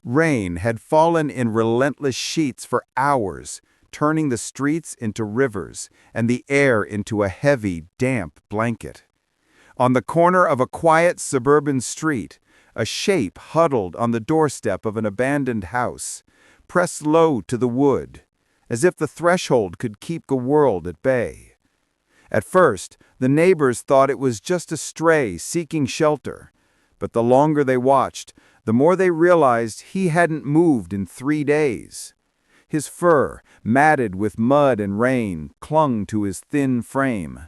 Rain had fallen in relentless sheets for hours, turning the streets into rivers and the air into a heavy, damp blanket. On the corner of a quiet suburban street, a shape huddled on the doorstep of an abandoned house, pressed low to the wood, as if the threshold could keep the world at bay. At first, the neighbors thought it was just a stray seeking shelter, but the longer they watched, the more they realized he hadn't moved in 3 days. His fur, matted with mud and rain, clung to his thin frame.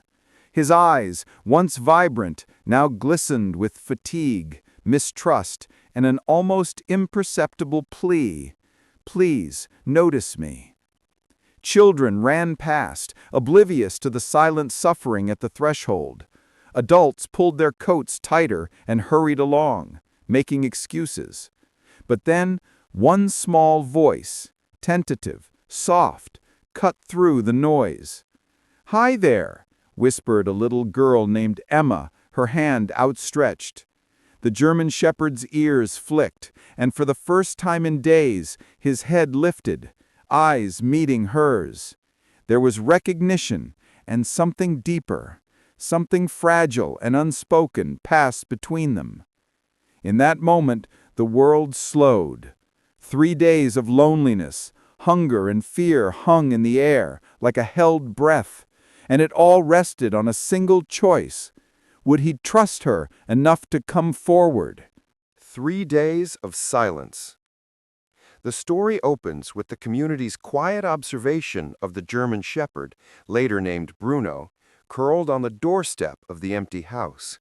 His eyes, once vibrant, now glistened with fatigue, mistrust, and an almost imperceptible plea. "Please, notice me." Children ran past, oblivious to the silent suffering at the threshold. Adults pulled their coats tighter and hurried along, making excuses. But then, one small voice, tentative, soft, cut through the noise. "Hi there," whispered a little girl named Emma, her hand outstretched. The German shepherd's ears flicked, and for the first time in days, his head lifted, eyes meeting hers. There was recognition, and something deeper, something fragile and unspoken passed between them. In that moment, the world slowed. 3 days of loneliness, hunger, and fear hung in the air like a held breath, and it all rested on a single choice. Would he trust her enough to come forward? 3 days of silence. The story opens with the community's quiet observation of the German shepherd, later named Bruno, curled on the doorstep of the empty house.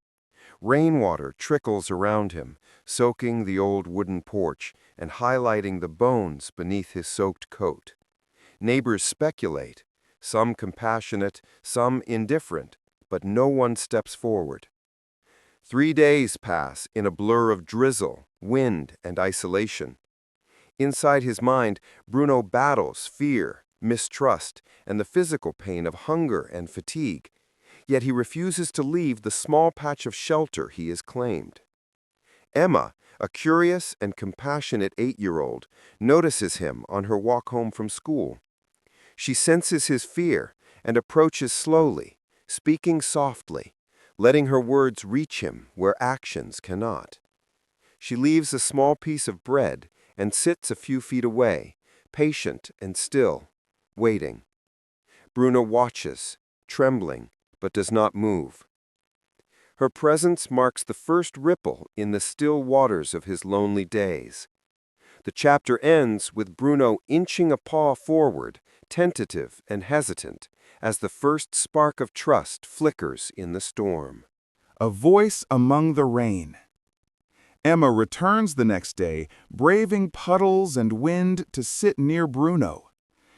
Rainwater trickles around him, soaking the old wooden porch and highlighting the bones beneath his soaked coat. Neighbors speculate, some compassionate, some indifferent, but no one steps forward. 3 days pass in a blur of drizzle, wind, and isolation. Inside his mind, Bruno battles fear, mistrust, and the physical pain of hunger and fatigue, yet he refuses to leave the small patch of shelter he has claimed. Emma, a curious and compassionate 8-year-old, notices him on her walk home from school. She senses his fear and approaches slowly, speaking softly, letting her words reach him where actions cannot. She leaves a small piece of bread and sits a few feet away, patient and still, waiting. Bruno watches, trembling, but does not move. Her presence marks the first ripple in the still waters of his lonely days. The chapter ends with Bruno inching a paw forward, tentative and hesitant, as the first spark of trust flickers in the storm. A voice among the rain. Emma returns the next day, braving puddles and wind to sit near Bruno.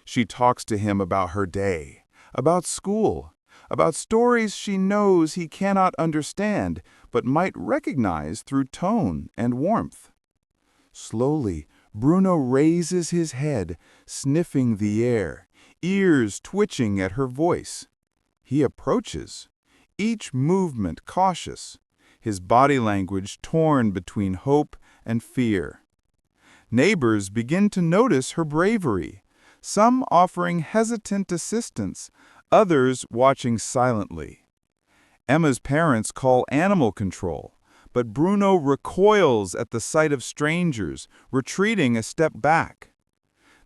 She talks to him about her day, about school, about stories she knows he cannot understand, but might recognize through tone and warmth. Slowly, Bruno raises his head, sniffing the air, ears twitching at her voice. He approaches, each movement cautious, his body language torn between hope and fear. Neighbors begin to notice her bravery, some offering hesitant assistance, others watching silently. Emma's parents call animal control, but Bruno recoils at the sight of strangers, retreating a step back.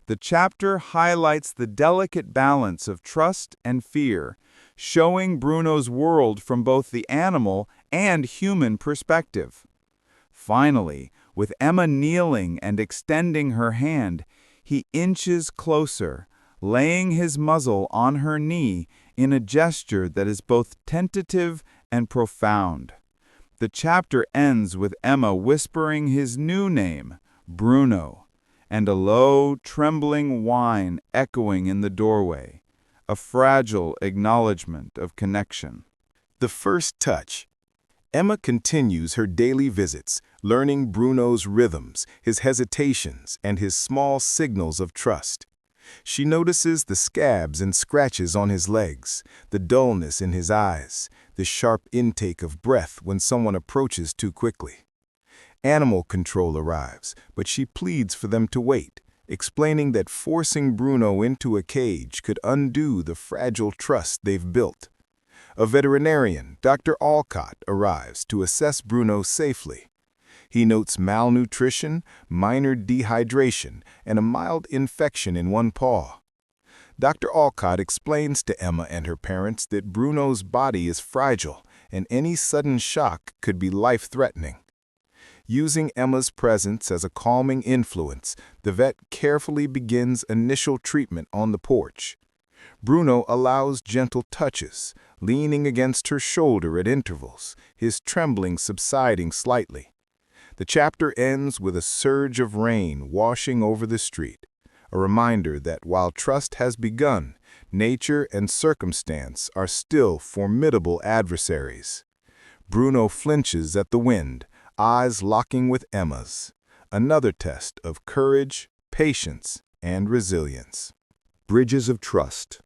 The chapter highlights the delicate balance of trust and fear, showing Bruno's world from both the animal and human perspective. Finally, with Emma kneeling and extending her hand, he inches closer, laying his muzzle on her knee in a gesture that is both tentative and profound. The chapter ends with Emma whispering his new name, Bruno, and a low, trembling whine echoing in the doorway, a fragile acknowledgement of connection. The first touch. Emma continues her daily visits, learning Bruno's rhythms, his hesitations, and his small signals of trust. She notices the scabs and scratches on his legs, the dullness in his eyes, the sharp intake of breath when someone approaches too quickly. Animal control arrives, but she pleads for them to wait, explaining that forcing Bruno into a cage could undo the fragile trust they've built. A veterinarian, Dr. Alcott, arrives to assess Bruno safely. He notes malnutrition, minor dehydration, and a mild infection in one paw. Dr. Alcott explains to Emma and her parents that Bruno's body is fragile and any sudden shock could be life-threatening. Using Emma's presence as a calming influence, the vet carefully begins initial treatment on the porch. Bruno allows gentle touches, leaning against her shoulder at intervals, his trembling subsiding slightly. The chapter ends with a surge of rain washing over the street, a reminder that while trust has begun, nature and circumstance are still formidable adversaries. Bruno flinches at the wind, eyes locking with Emma's, another test of courage, patience, and resilience. Bridges of trust.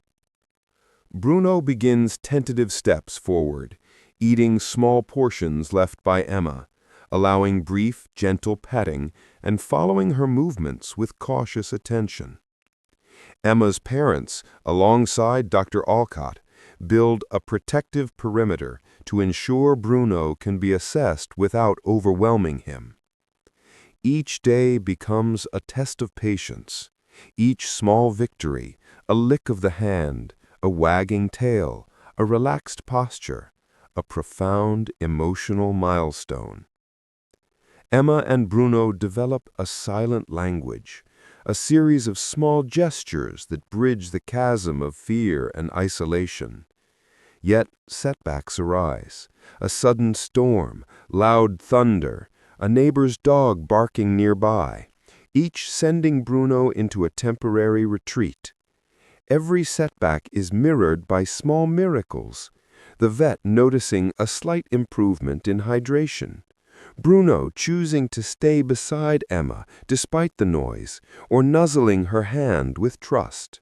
Bruno begins tentative steps forward, eating small portions left by Emma, allowing brief, gentle petting and following her movements with cautious attention. Emma's parents, alongside Dr. Alcott, build a protective perimeter to ensure Bruno can be assessed without overwhelming him. Each day becomes a test of patience, each small victory, a lick of the hand, a wagging tail, a relaxed posture, a profound emotional milestone. Emma and Bruno develop a silent language, a series of small gestures that bridge the chasm of fear and isolation. Yet setbacks arise, a sudden storm, loud thunder, a neighbor's dog barking nearby, each sending Bruno into a temporary retreat. Every setback is mirrored by small miracles, the vet noticing a slight improvement in hydration, Bruno choosing to stay beside Emma despite the noise, or nuzzling her hand with trust.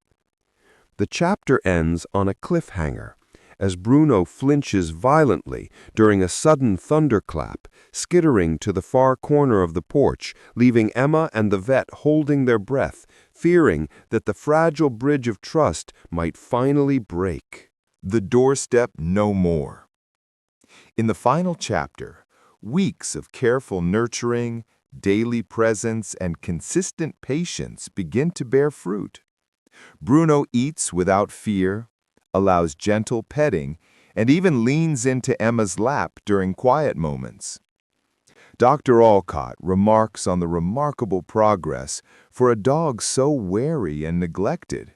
The chapter ends on a cliffhanger, as Bruno flinches violently during a sudden thunderclap, skittering to the far corner of the porch, leaving Emma and the vet holding their breath, fearing that the fragile bridge of trust might finally break. The doorstep no more. In the final chapter, weeks of careful nurturing, daily presence, and consistent patience begin to bear fruit. Bruno eats without fear, allows gentle petting, and even leans into Emma's lap during quiet moments. Dr. Alcott remarks on the remarkable progress for a dog so wary and neglected,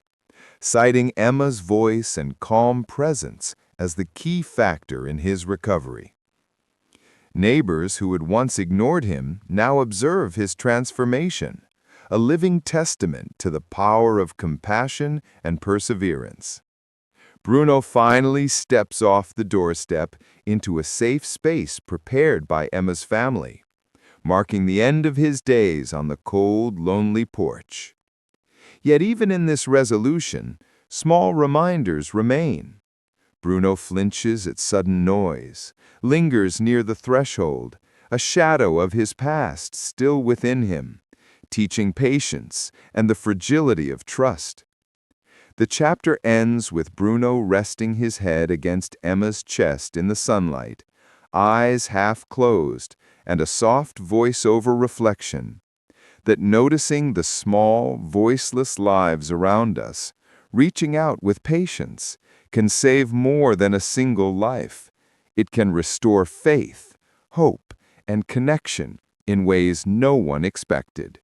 citing Emma's voice and calm presence as the key factor in his recovery. Neighbors who had once ignored him now observe his transformation, a living testament to the power of compassion and perseverance. Bruno finally steps off the doorstep into a safe space prepared by Emma's family, marking the end of his days on the cold, lonely porch. Yet even in this resolution, small reminders remain. Bruno flinches at sudden noise, lingers near the threshold, a shadow of his past still within him, teaching patience and the fragility of trust. The chapter ends with Bruno resting his head against Emma's chest in the sunlight, eyes half closed, and a soft voice-over reflection that noticing the small, voiceless lives around us, reaching out with patience, can save more than a single life. It can restore faith, hope, and connection in ways no one expected.